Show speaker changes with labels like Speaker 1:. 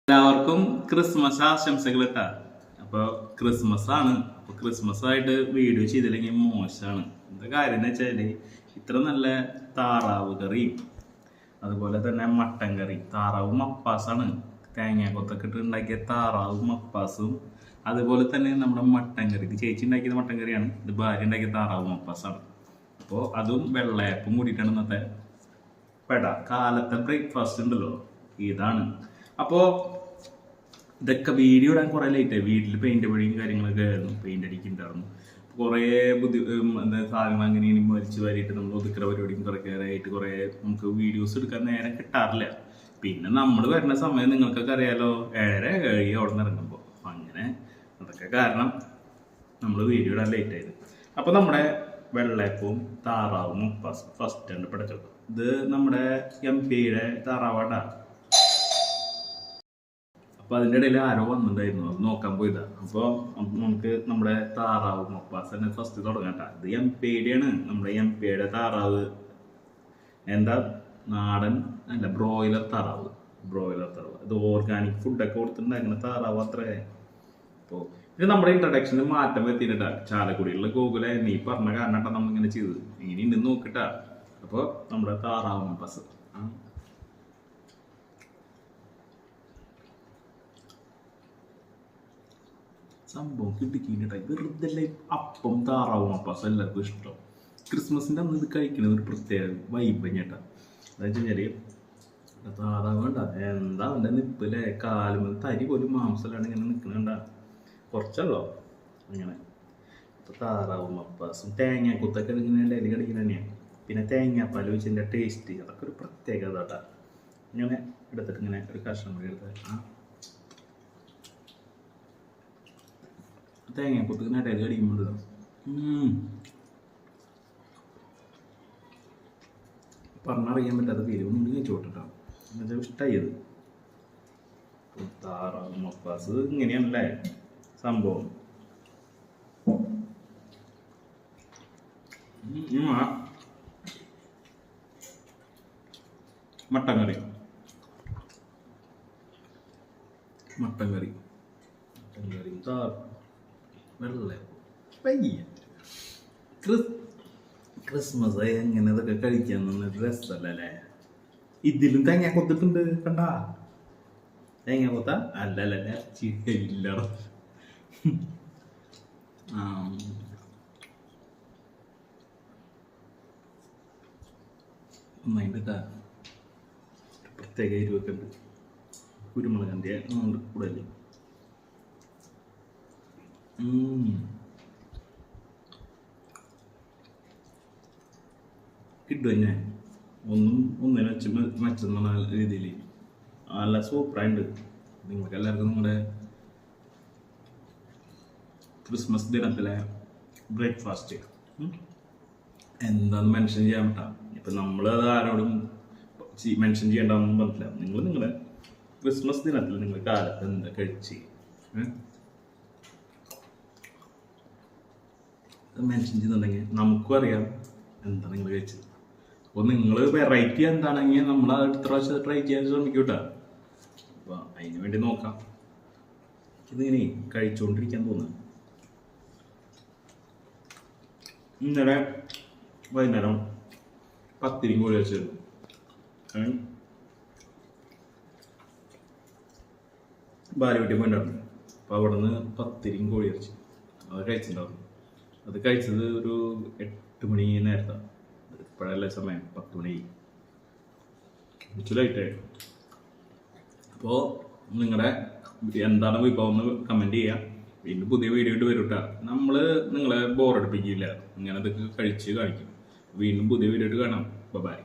Speaker 1: എല്ലാവർക്കും ക്രിസ്മസ് ആശംസകൾ ഇട്ടാ. അപ്പോൾ ക്രിസ്മസ് ആണ്. അപ്പോൾ ക്രിസ്മസ് ആയിട്ട് വീഡിയോ ചെയ്തില്ലെങ്കിൽ മോശമാണ്. എന്താ കാര്യം എന്ന് വെച്ചാൽ ഇത്ര നല്ല താറാവ് കറിയും അതുപോലെ തന്നെ മട്ടൻ കറി, താറാവ് മപ്പാസാണ്, തേങ്ങാക്കൊത്തൊക്കെ ഇട്ട് ഉണ്ടാക്കിയ താറാവ് മപ്പാസും അതുപോലെ തന്നെ നമ്മുടെ മട്ടൻ കറി, ഇത് ചേച്ചി ഉണ്ടാക്കിയത് മട്ടൻ കറിയാണ്, ഇത് ഭാര്യ ഉണ്ടാക്കിയ താറാവ് മപ്പാസാണ്. അപ്പോൾ അതും വെള്ളയപ്പും കൂടിയിട്ടാണ് ഇന്നത്തെ കാലത്തെ ബ്രേക്ക്ഫാസ്റ്റ് ഉണ്ടല്ലോ, ഇതാണ്. അപ്പോൾ ഇതൊക്കെ വീഡിയോ ഇടാൻ കുറേ ലേറ്റായി. വീട്ടിൽ പെയിന്റ് പണിയും കാര്യങ്ങളൊക്കെ ആയിരുന്നു, പെയിന്റ് അടിക്കുന്നുണ്ടായിരുന്നു. കുറേ എന്താ സാധനങ്ങൾ അങ്ങനെ മരിച്ചു വരിയിട്ട് നമ്മൾ ഒതുക്കുന്ന പരിപാടിയും കുറയ്ക്കാനായിട്ട് കുറേ നമുക്ക് വീഡിയോസ് എടുക്കാൻ നേരം കിട്ടാറില്ല. പിന്നെ നമ്മൾ വരുന്ന സമയം നിങ്ങൾക്കൊക്കെ അറിയാലോ, 7:30 അവിടെ നിന്ന് ഇറങ്ങുമ്പോൾ. അങ്ങനെ അതൊക്കെ കാരണം നമ്മൾ വീഡിയോ ഇടാൻ ലേറ്റായത്. അപ്പോൾ നമ്മുടെ വെള്ളയപ്പവും താറാവും ഫസ്റ്റ് ഉണ്ട് പഠിച്ചത്. ഇത് നമ്മുടെ MP-യുടെ താറാവാട്ടാ. അപ്പോൾ അതിൻ്റെ ഇടയിൽ ആരോ വന്നിട്ടുണ്ടായിരുന്നു, അത് നോക്കാൻ പോയതാ. അപ്പോൾ നമുക്ക് നമ്മുടെ താറാവ് മപ്പാസ് തന്നെ ഫസ്റ്റ് തുടങ്ങാട്ടാ. ഇത് MP-യുടെയാണ്, നമ്മുടെ MP-യുടെ താറാവ്. എന്താ നാടൻ അല്ല, ബ്രോയിലർ താറാവ്. ഇത് ഓർഗാനിക് ഫുഡൊക്കെ കൊടുത്തിട്ടുണ്ടായിരുന്ന താറാവ് അത്രേ. അപ്പോൾ ഇത് നമ്മുടെ ഇൻട്രഡക്ഷനിൽ മാറ്റം വരുത്തിയിട്ടാ. ചാലക്കുടിയുള്ള ഗൂഗിളെ നീ പറഞ്ഞ കാരണട്ടാ നമ്മളിങ്ങനെ ചെയ്തത്. ഇങ്ങനെ ഉണ്ട് നോക്കിട്ടാ. അപ്പോൾ നമ്മുടെ താറാവ് മപ്പാസ് സംഭവം കിട്ടിക്കിട്ടായി. വെറുതെ അപ്പം താറാവും മപ്പാസ് എല്ലാവർക്കും ഇഷ്ടം. ക്രിസ്മസിൻ്റെ അന്ന് ഇത് കഴിക്കുന്നത് ഒരു പ്രത്യേക വൈബ് ചേട്ടാ. എന്താ വെച്ചാൽ താറാവ് വേണ്ട, എന്താ അവൻ്റെ നിപ്പില്ലേ, കാലും തരി പോലും മാംസലാണ് ഇങ്ങനെ നിൽക്കുന്നുണ്ട. കുറച്ചല്ലോ അങ്ങനെ. അപ്പോൾ താറാവും മപ്പാസും തേങ്ങാക്കൊത്തൊക്കെ ഇങ്ങനെ ഇലയിൽ കടിക്കുന്ന തന്നെയാണ്. പിന്നെ തേങ്ങാപ്പാൽ വെച്ചതിൻ്റെ ടേസ്റ്റ് അതൊക്കെ ഒരു പ്രത്യേകത കേട്ടാ. ഇങ്ങനെ എടുത്തിട്ട് ഇങ്ങനെ ഒരു കഷ്ണം കൂടി എടുത്ത് തേങ്ങാക്കൊത്ത് ഇങ്ങനെ ഇലയിൽ കടിക്കുമ്പോൾ പറഞ്ഞറിയാൻ പറ്റാത്ത പേര് ഒന്നും കഴിച്ചു വിട്ടിട്ടാണ്. എന്നുവെച്ചാൽ ഇഷ്ടമായത് താറാവ് മപ്പാസ് ഇങ്ങനെയാണല്ലേ സംഭവം. മട്ടൻ കറി വെള്ള ക്രിസ്മസ് എങ്ങനെ ഇതൊക്കെ കഴിക്കാൻ രസമല്ലേ. ഇതിലും തേങ്ങ കൊത്തിട്ടുണ്ട് കണ്ട. തേങ്ങ കൊത്ത അല്ലല്ല ചില്ല ഒന്നായിട്ടാ. പ്രത്യേക എരിവൊക്കെ ഉണ്ട്, കുരുമുളകിൻ്റെ കൂടുതൽ. കിട്ടും ഞാൻ ഒന്നിനെ വെച്ച് മെച്ചെന്ന രീതിയിൽ നല്ല സൂപ്പറായിട്ടുണ്ട്. നിങ്ങൾക്ക് എല്ലാവർക്കും നിങ്ങളുടെ ക്രിസ്മസ് ദിനത്തിലെ ബ്രേക്ക്ഫാസ്റ്റ് എന്താന്ന് മെൻഷൻ ചെയ്യാൻ പറ്റാ. ഇപ്പം നമ്മളത് ആരോടും മെൻഷൻ ചെയ്യേണ്ടതൊന്നും പറഞ്ഞില്ല. നിങ്ങൾ നിങ്ങളുടെ ക്രിസ്മസ് ദിനത്തിൽ നിങ്ങൾ കാലത്ത് എന്താ കഴിച്ച് മെൻഷൻ ചെയ്യുന്നുണ്ടെങ്കിൽ നമുക്കും അറിയാം എന്താ നിങ്ങൾ കഴിച്ചത്. അപ്പോൾ നിങ്ങൾ വെറൈറ്റി എന്താണെങ്കിൽ നമ്മൾ അടുത്ത പ്രാവശ്യം ട്രൈ ചെയ്യാൻ ശ്രമിക്കൂട്ടാ. അപ്പോൾ അതിന് വേണ്ടി നോക്കാം. ഇതിങ്ങനെ കഴിച്ചുകൊണ്ടിരിക്കാൻ തോന്നുന്നു. ഇന്നലെ വൈകുന്നേരം പത്തിരിയും കോഴി വെച്ചിരുന്നു. ഭാര്യ വീട്ടിൽ പോയിട്ടുണ്ടായിരുന്നു. അപ്പോൾ അവിടെ നിന്ന് പത്തിരിയും കോഴി ഇറച്ചി അത് കഴിച്ചിട്ടുണ്ടായിരുന്നു. അത് കഴിച്ചത് ഒരു 8 മണി നേരത്താണ്. ഇപ്പോഴല്ല സമയം 10 മണി ലൈറ്റായി. അപ്പോൾ നിങ്ങളുടെ എന്താണ് വിഭവം എന്ന് കമൻറ്റ് ചെയ്യുക. വീണ്ടും പുതിയ വീഡിയോ ഇട്ട് വരും കേട്ടോ. നമ്മൾ നിങ്ങളെ ബോറടിപ്പിക്കില്ല, ഇങ്ങനെ ഇതൊക്കെ കഴിച്ച് കാണിക്കും. വീണ്ടും പുതിയ വീഡിയോ ഇട്ട് കാണാം. ബൈ.